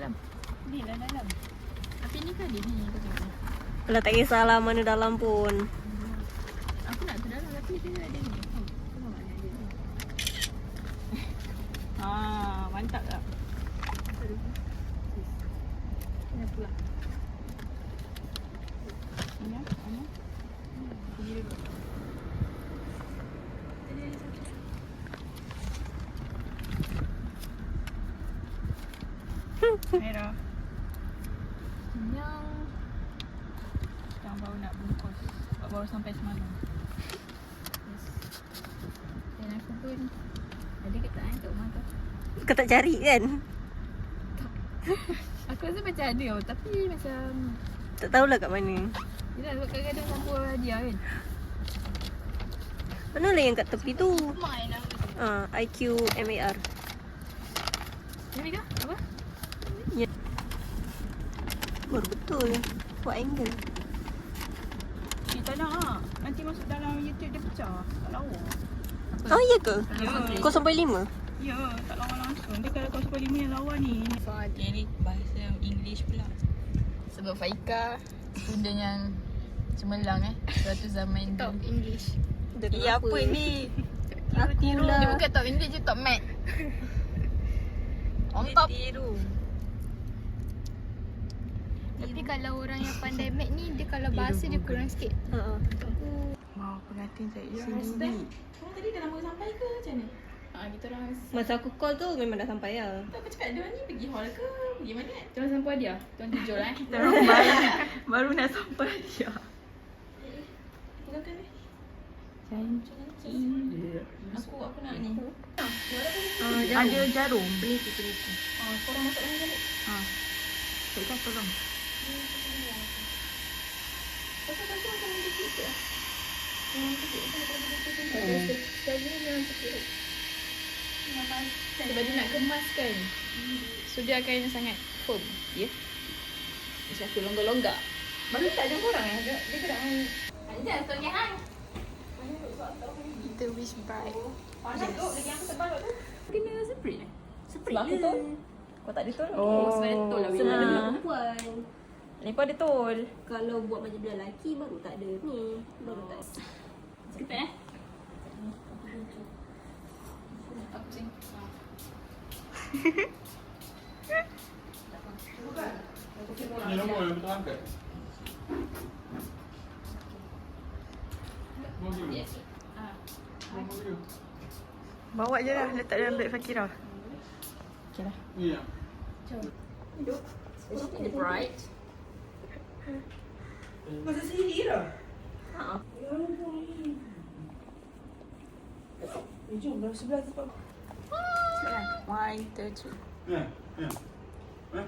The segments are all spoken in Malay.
dalam. Ni lah dalam. Tapi ni kan dia ni. Kalau tak kisahlah mana dalam pun. Aku nak tu dalam tapi dia ada ni. Mantap tak? Ini pula. Ini. Ini dulu. Merah. Kenyang. Sekarang baru nak bungkus. Sebab baru sampai semalam. Yes. Dan aku pun ada ke tak kat rumah tu? Kau tak cari kan? Aku rasa macam ada tau. Tapi macam Tak tahulah kat mana. yelah sebab kadang-kadang campur hadiah kan. Mana lah yang kat tepi tu? Main lah. IQ MAR. Ini ke? Apa? Ya. Baru betul. Buat angle. Tak nak. Nanti masuk dalam YouTube dia pecah. Tak lawa. Oh iya ke? Ya. 0.5? Ya, tak lawa langsung. Dia kalau 0.5 yang lawa ni. Dia ni bahasa English pula. Sebab Faika student yang cemerlang suatu zaman Top English. Ya apa ni? Tiru. Akulah. Dia bukan top English, dia top math. On top. Tiru. Tapi kalau orang yang pandai mat ni, dia kalau bahasa dia kurang sikit. Wow, pengantin saya sendiri. Korang tadi dah lama sampai ke macam mana? Kita orang Masa aku call tu memang dah sampai lah. Tak aku cakap dia ni pergi hall ke? Pergi mana kan? Tuan sampai dia. Tuan tujuh lah Kita orang baru nak sampai dia. Tinggalkan ni. Cantik. Aku nak ni. Ada jarum. Peniti. Korang masuk dalam balik. Saya tolong. Pasal macam ni kecil ke? Yang kecil Sekali ni memang cekik. Sebab dia nak kemaskan. So dia akan sangat firm. Ya. Macam aku longgar-longgar. baru tak ada orang dia kena Anjay, soalnya hang. Kita wish bright. panas tu lagi aku tebal tu. Kena spray eh? Sebab aku tol. Kau tak ada tol. Oh, sebab dia tol lah. Sebab Bila. ada perempuan. Ni pun ada tol. Kalau buat macam bila lelaki baru tak ada ni. Baru tak ada. Sekejap Aku sing. Ni nombor yang betul angkat. Nombor dia. Nombor dia. Bawa je lah, letak dalam beg Fakira. Ni yang. Bright. Masa sendiri dah. Jom, dalam sebelah tempat. One, two. Ya. Ya. Eh?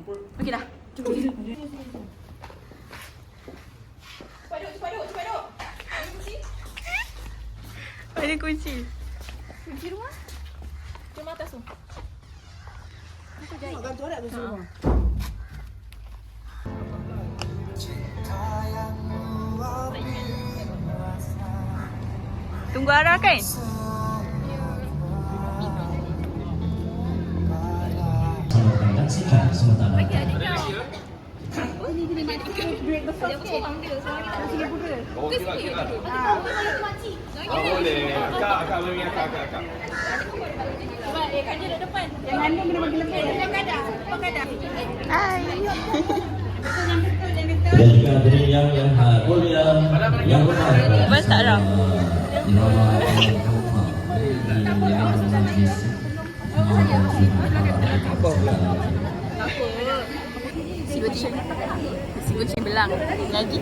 Apa? Okey dah. Cuba. Cepat duk. Ada kunci. Kunci rumah? Jom atas tu. Aku jahit. Nak gantung anak tu semua. Tunggu arah kan? Saksikan sementara. Bagi adik kau. Bagi adik kau. Dia seorang dia. Seorang kita nak seribu dia. Oh, kira. Makcik. Boleh. Akak bagi akak. Sebab kan dia kat depan. Yang kandung kena bagi lebih. Yang kadang. Hai. Dan juga dari yang mulia yang berbahagia. Bas tak dah? Si Bocin belang lagi.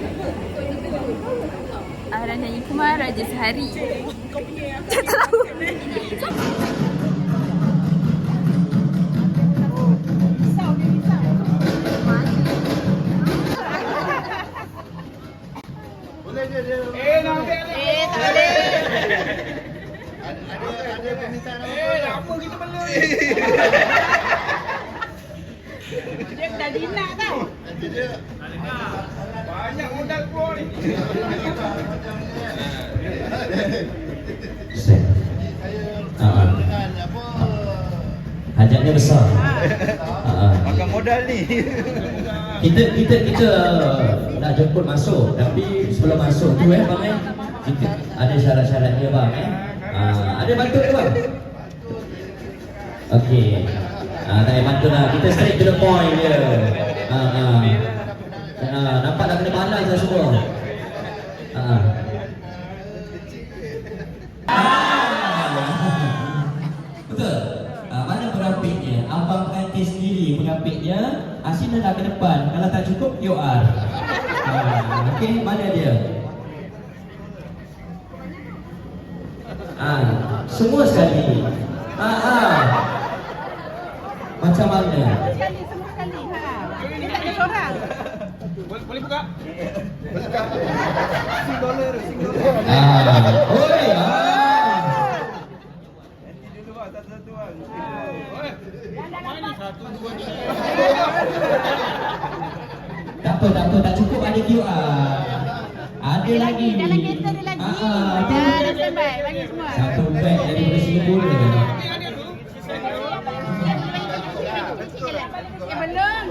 Arah nyanyi Kumar Raja Sehari. Tak tahu. Boleh je dia. Tak boleh. Ada permintaan apa? Apa kita beli? Dia dah dinak tau. Nanti dia. Banyak modal keluar ni. Hajatnya besar. modal ni. Kita nak jemput masuk, tapi sebelum masuk tu bang kita ada syarat-syaratnya bang ada bantu ke bang? Okey. Tak payah bantu lah, kita straight to the point je. Nampak dah kena balas dah semua. Betul. Mana pengapitnya? Abang pengantin sendiri pengapitnya. Sini dah ke depan. Kalau tak cukup, QR. Okey, mana dia? Semua sekali. Macam mana? Semua sekali. Dia tak ada seorang. Boleh buka? Oi, Satu-satu bang. Mana satu, dua, tiga. Tak apa, tak cukup ada QR. Ada lagi. Dalam kereta ada lagi. Dah standby. Bagi semua. Satu beg daripada Singapura. Belum.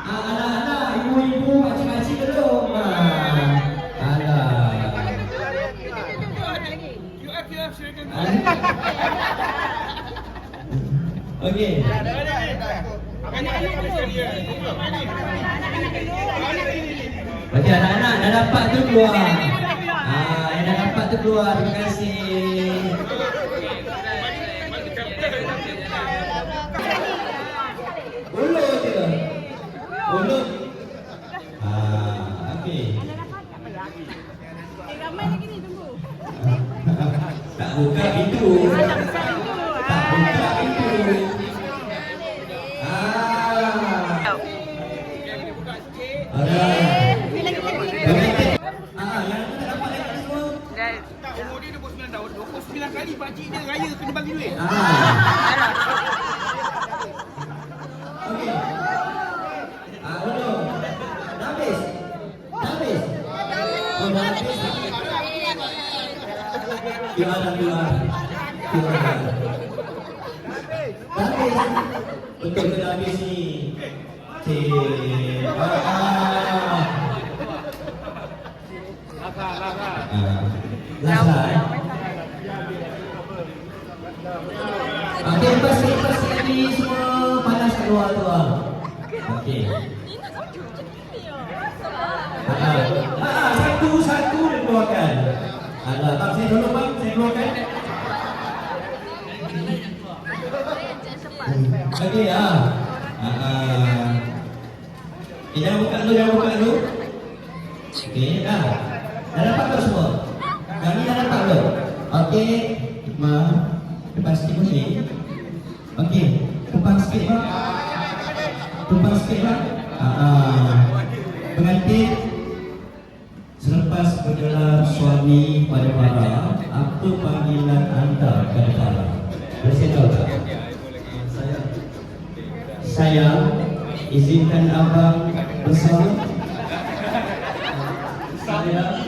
Anak-anak, ibu-ibu, makcik-makcik belum. Okey. Okey, anak-anak dah dapat tu keluar. Yang dah dapat tu keluar. Terima kasih. Ulur je. Ulur. Okey. Ramai lagi ni tunggu. Tak buka pintu. Tak buka pintu. Umur dia 29 tahun, 29 kali pakcik dia raya kena bagi duit. Okey. Ulur. Dah habis. Oh, dah habis. QR. Betul ke dah habis ni? Last. Okey, lepas lagi semua panas keluar tu. Okey. Satu dia keluarkan. Bang, saya tolong bang, saya keluarkan. Okey, jangan buka dulu. Okey, dah dapat tak semua? Kami dah dapat belum? Okey, depan sikit boleh? Okey, tumpang sikit bang. Pengantin selepas bergelar suami pada para, apa panggilan anda kepada para? Boleh saya tahu tak? Saya izinkan abang bersama. Saya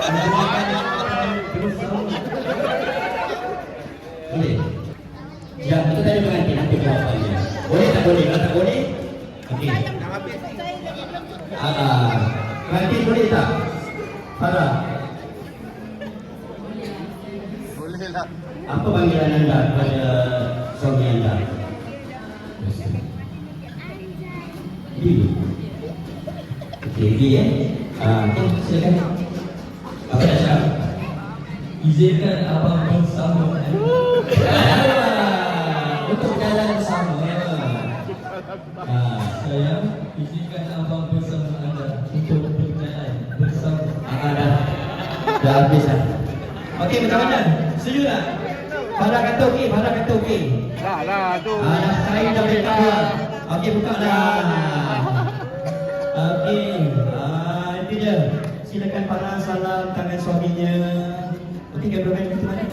izinkan abang bersama. Boleh? Ya, itu tadi pengantin, nanti jawapannya. Boleh tak boleh? Kalau tak boleh, okey. Pengantin boleh tak? Farah? Boleh lah. Apa panggilan anda kepada suami anda? Okey, silakan. Apa nak cakap? Izinkan abang bersama. Untuk jalan bersama. Saya izinkan abang bersama anda untuk berjalan bersama. Dah habis dah. Okey, macam mana? Setuju tak? Farah kata okey, Dah tu. Saya dah boleh tak buat. Okey, buka dah. Okey, itu je. Silakan Farah salam tangan suaminya. Okey, cameraman ke mana?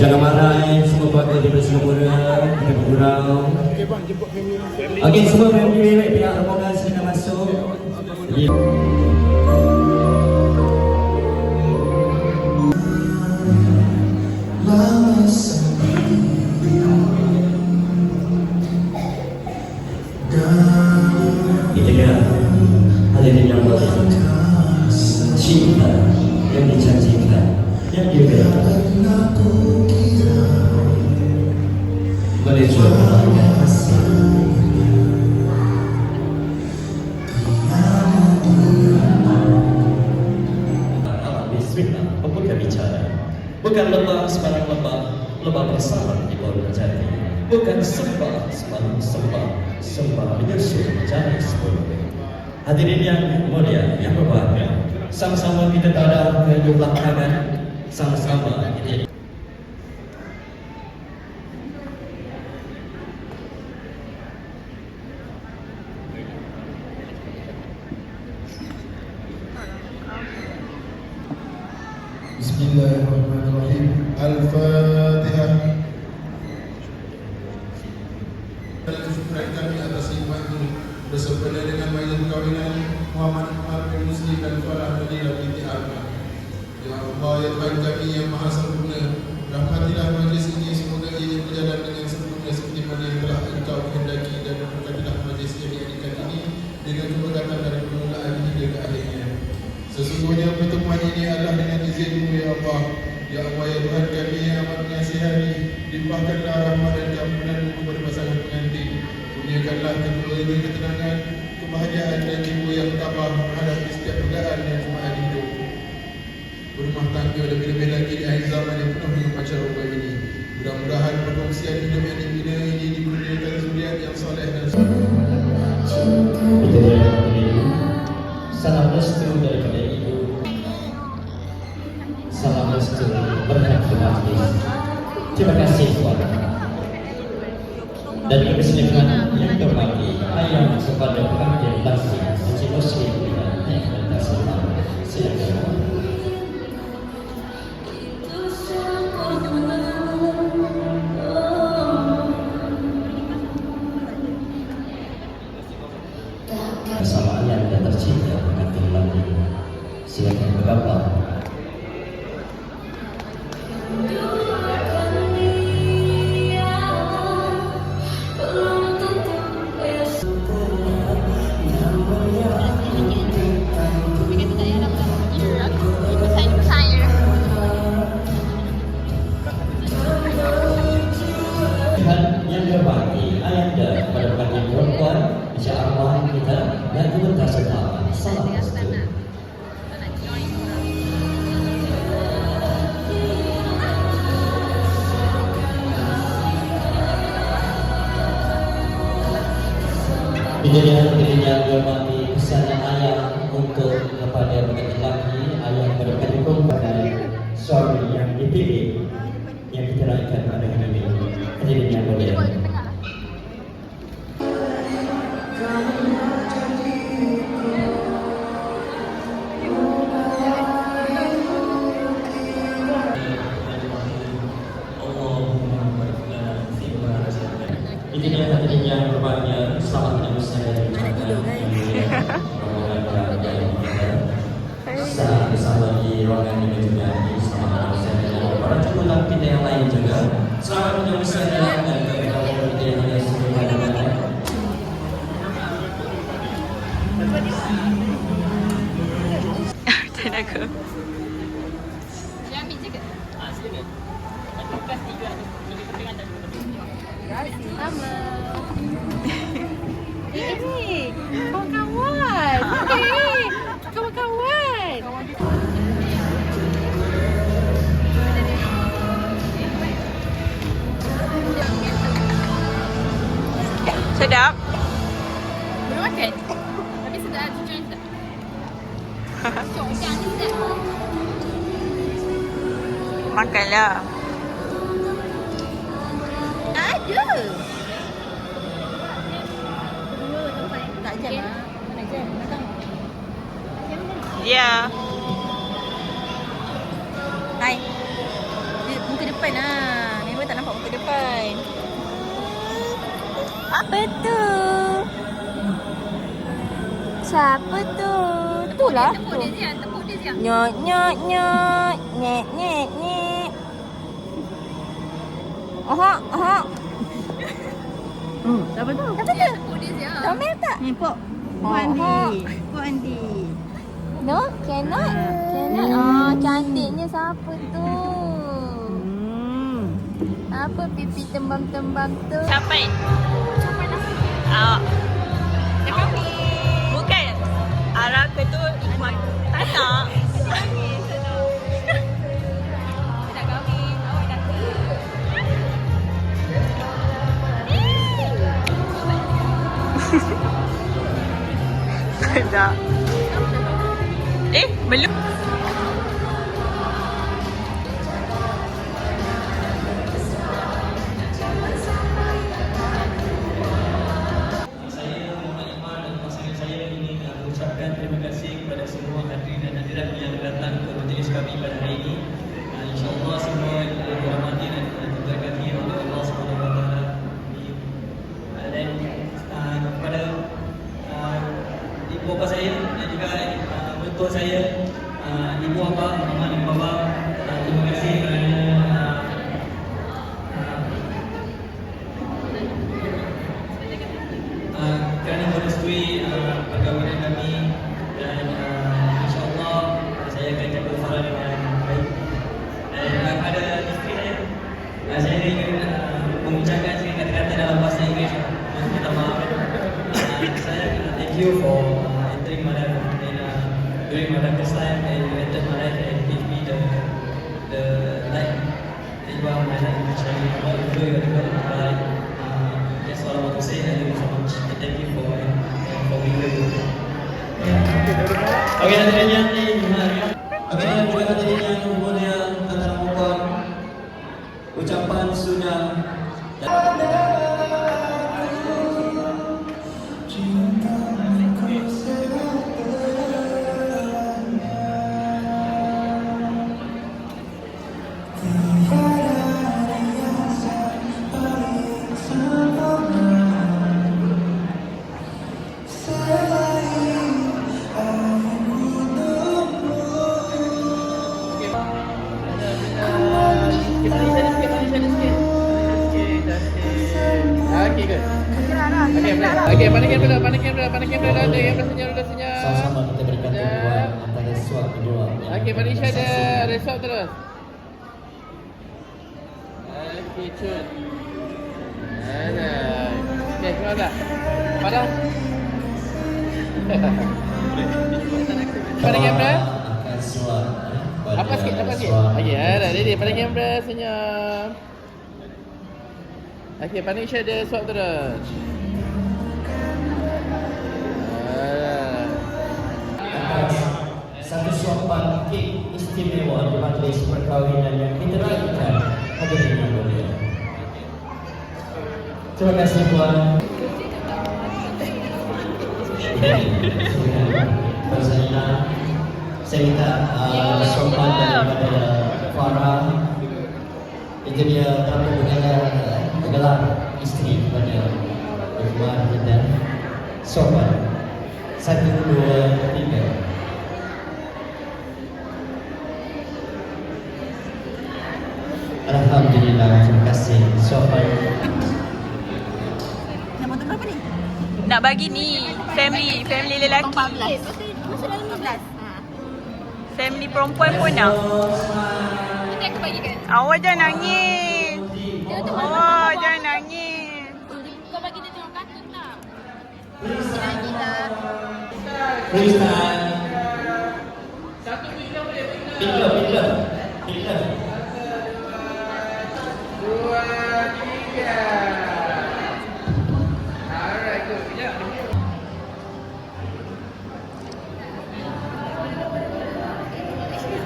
Jangan marah semua keluarga daripada Singapura. Kita bergurau. Okey, semua family pihak rombongan silakan masuk. cinta yang dijanjikan, yang diberikan. Menuju Bismillah, membuka bicara. Bukan lebah sembarang lebah, lebah bersama di bawah jati. Bukan sembah sembarang sembah, sembah menyusul jari sepuluh. Hadirin yang mulia, yang berbahagia, sama-sama kita tada kedua tangan, sama-sama kita. Bismillahirrahmanirrahim. Al-Fatihah. Syukuran kami atas nikmat ini bersempena dengan majlis perkahwinan Muhammad bin Muslim dan Farah Nabila binti Ahmad. Ya Allah, ya Tuhan kami yang maha sempurna, rahmatilah majlis ini, semoga ia berjalan dengan sempurna seperti mana yang telah Engkau kehendaki, dan berkatilah majlis yang diadakan ini dengan keberkatan dari permulaan hingga ke akhirnya. Sesungguhnya pertemuan ini adalah dengan izin-Mu ya Allah. Ya Allah, ya Tuhan kami yang amat mengasihani, limpahkanlah rahmat dan keampunan-Mu kepada pasangan pengantin. Kurniakanlah keduanya ketenangan, kebahagiaan dan jiwa yang tabah menghadapi setiap godaan dan cubaan hidup berumah tangga, lebih-lebih lagi di akhir zaman yang penuh dengan pancaroba ini. Mudah-mudahan perkongsian hidup yang dibina ini dikurniakan zuriat yang soleh dan Itu dia salam restu daripada ibu, salam restu berkat majlis. Terima kasih Tuhan. Dan kebersihan yang berbagi ayam kepada pengantin basi Haji Muslim dan Tasawuf. Silakan. Bersama ayah dan tercinta pengantin lagi. Silakan bergambar. Yang berbagi ayanda kepada pengantin perempuan, Insya Allah kita dan kita serta salam restu. Ini yang berbagi pesanan ayah untuk kepada pengantin lelaki, ayah kepada pengantin perempuan, suami yang dipilih yang kita raihkan pada hari ini. Hadirin yang mulia. Ini dia hadirin yang berbahagia, selamat menyambut saya dari saat bersama di ruangan ini juga selamat menyambut saya dan para jemputan kita yang lain juga. Selamat menyambut saya dan kepada kita yang lain semuanya. Dan aku Ambil je ke? Sama. Kawan-kawan. Kawan-kawan. sedap. Belum makan? Tapi sedap, jujur sedap. Congkang ni sedap. Makanlah. Ada. Tak jam lah. Mana jam? Datang. Ya. Hai. Muka depan lah. Memang tak nampak muka depan. Apa tu? Siapa tu? Itulah. Tepuk dia Zian, tepuk dia Zian. Nyok nyok nyok. Nyek nyek nyek. Aha aha. Siapa tu? Siapa tu? Tepuk dia Zian. Tomel tak? Ni Pok. Pok Andi. Pok Andi. No? Cannot? Cannot. Ah, cantiknya siapa tu? Apa pipi tembam-tembam tu? Capai. Capai lah. Bukan. Arah ke tu Ikhwan. Tak nak. Nak kahwin. Awak kata. Tak. Belum. Saya Muhammad Iman dan pasangan saya ingin mengucapkan terima kasih kepada semua hadirin dan hadirat yang datang ke majlis kami pada hari ini. InsyaAllah semua dirahmati dan diberkati oleh Allah SWT. Dan kepada ibu bapa saya dan juga mentua saya, ibu bapa, mama dan bapa, terima kasih kerana kerana merestui perkahwinan kami dan insyaAllah saya akan jaga farah dengan baik. Dan pada isteri saya ingin mengucapkan sedikit kata-kata dalam bahasa Inggeris. Minta maaf. Saya thank you for entering my life and during my life's time and you entered my life and give me the life that you are my life which I will enjoy your life. That's all I want to say. Thank you so much. Thank you for being with me. Okey, hadirin yang dihormati. Okey, dan juga hadirin yang mulia antara mohon ucapan sunnah. Okey, pandang kamera dah, yang senyap. Sama-sama kita berikan peluang antara suap kedua. Okey, Manisha ada resort terus. Okey, cun. Ada. Okey, keluar dah. Padang. Pandang kamera. Akan suap. Apa sikit. Okey, ada. Ready, pandang kamera, senyap. Okey, Manisha ada suap terus. Satu suapan kek istimewa di majlis perkahwinan yang kita raihkan hadirin yang mulia. Terima kasih Puan. Persalinan saya minta suapan daripada Farah. Itu dia terlalu bergelar isteri kepada Ikhwan dan suapan. 1, 2, 3. Alhamdulillah, terima kasih. Sopan. Nak foto berapa ni? Nak bagi ni family lelaki. 14. Masa dalam 15. Family perempuan pun nak. Nanti aku bagikan. Awak jangan nangis. Awak jangan nangis. Kau bagi dia tengok kartun tak? Freestyle. Bila. 2, 3. Alright, good. Sekejap.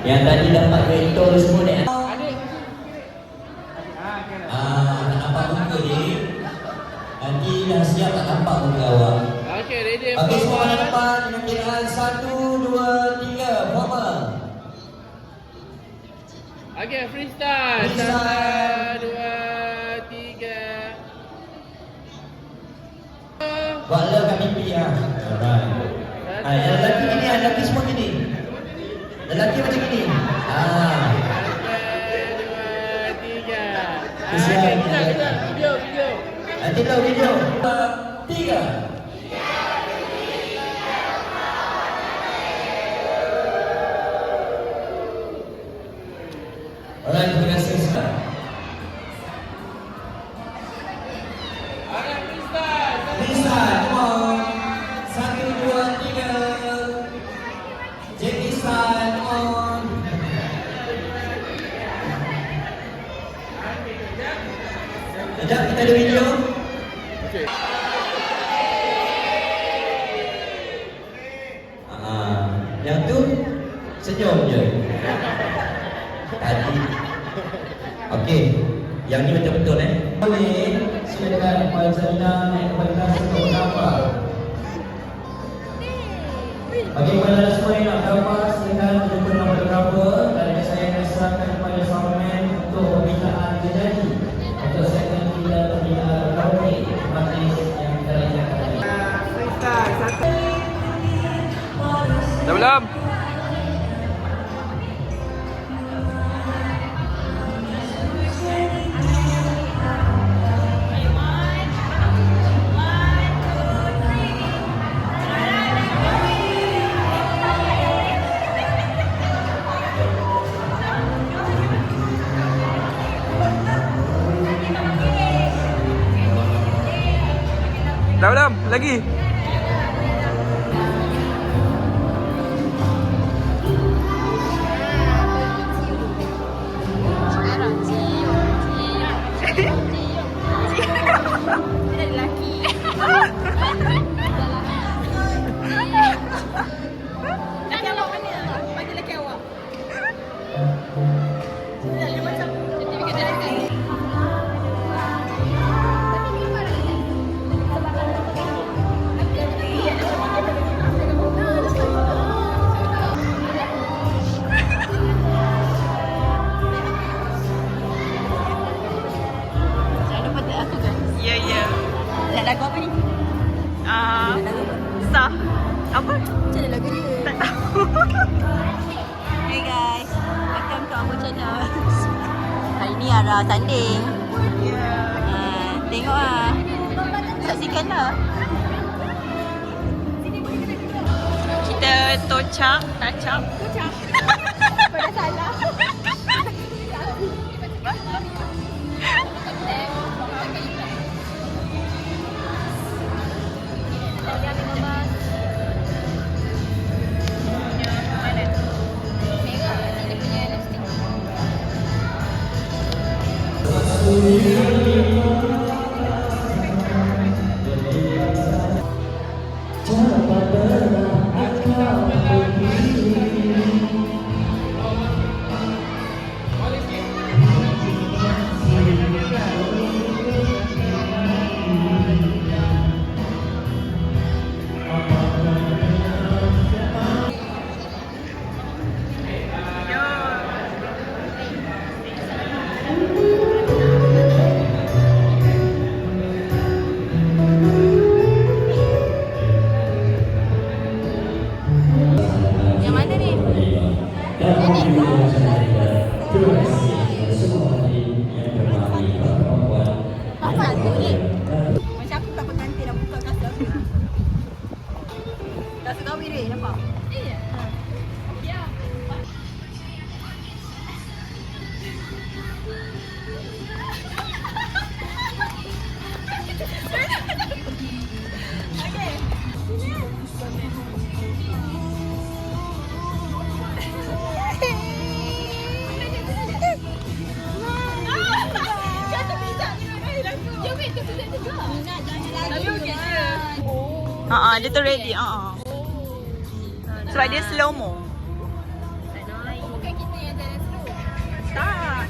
Yang tadi dapat kereta semua ni. Adik. Tak nampak muka ni. Nanti dah siap tak nampak muka awak. Okey, ready. Okey, semua ada depan. Dengan kiraan 1, 2, 3. Formal. Okey, freestyle. 1, 2, 3. Buat love kat pipi lah. Alright. Yang lelaki gini, lelaki semua gini. Lelaki macam gini. 1, 2, 3. Kesian. Video. Nanti tahu video. 3. Alright, terima kasih. Tristan, come on. 1, 2, 3. Jackie Stan, come on. Sekejap, kita ada video. Yang tu senyum je. Tadi. Okey, yang ni betul-betul Boleh silakan Puan Zarina naik kepada kelas untuk gambar. Bagi kepada semua yang nak gambar, silakan menjemput nombor cover dan saya akan serahkan kepada soundman untuk permintaan jadi. Untuk segmen kita permintaan karaoke majlis yang kita rencanakan tadi. Dah belum? Dah belum? Lagi? Nak lagu apa ni? Sah. Apa? Macam mana lagu dia? Tak tahu. Hey guys, welcome to our channel. Hari ni Ara tanding. Tengok lah. Saksikan lah. Kita tocak. Pada salah. Macam aku tak pengantin nak buka kasut aku. Kasut kau mirip, nampak? Iya. Ya. Dia tu ready. Sebab dia slow mo. Bukan kita yang jalan slow. Tak.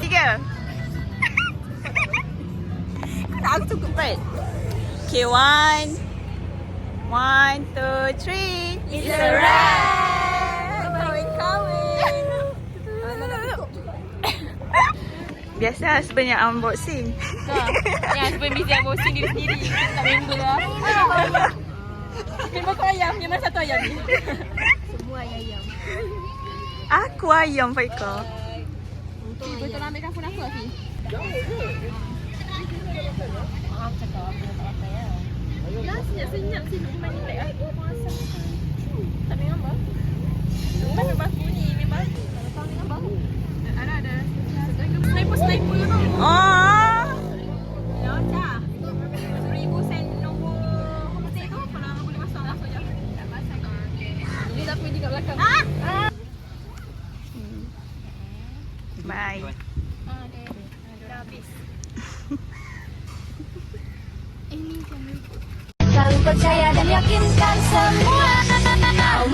Tiga. Aku cukup Right. Okay, 1, 2, 3. It's a wrap. Coming. Biasa husband yang unboxing. Yang husband busy unboxing diri sendiri. Tak member lah. Member kau ayam. Yang mana satu ayam ni? Semua ayam. Aku ayam Faika. Betul ambil telefon aku Afi. Maaf cakap. Aku tak pakai lah. Last Senyap-senyap si Lukman ni tak aku puasa. Tak dengan bau. Lukman memang bunyi memang. Tahu dengan bau. Ada. Sniper tu. Oh. Loca. 1000 sen nombor hotel tu kalau orang boleh masuk langsung je. Tak pasal. Ini tak pergi kat belakang. Bye. Dah habis. Ini kan. Selalu percaya dan yakinkan semua. Kau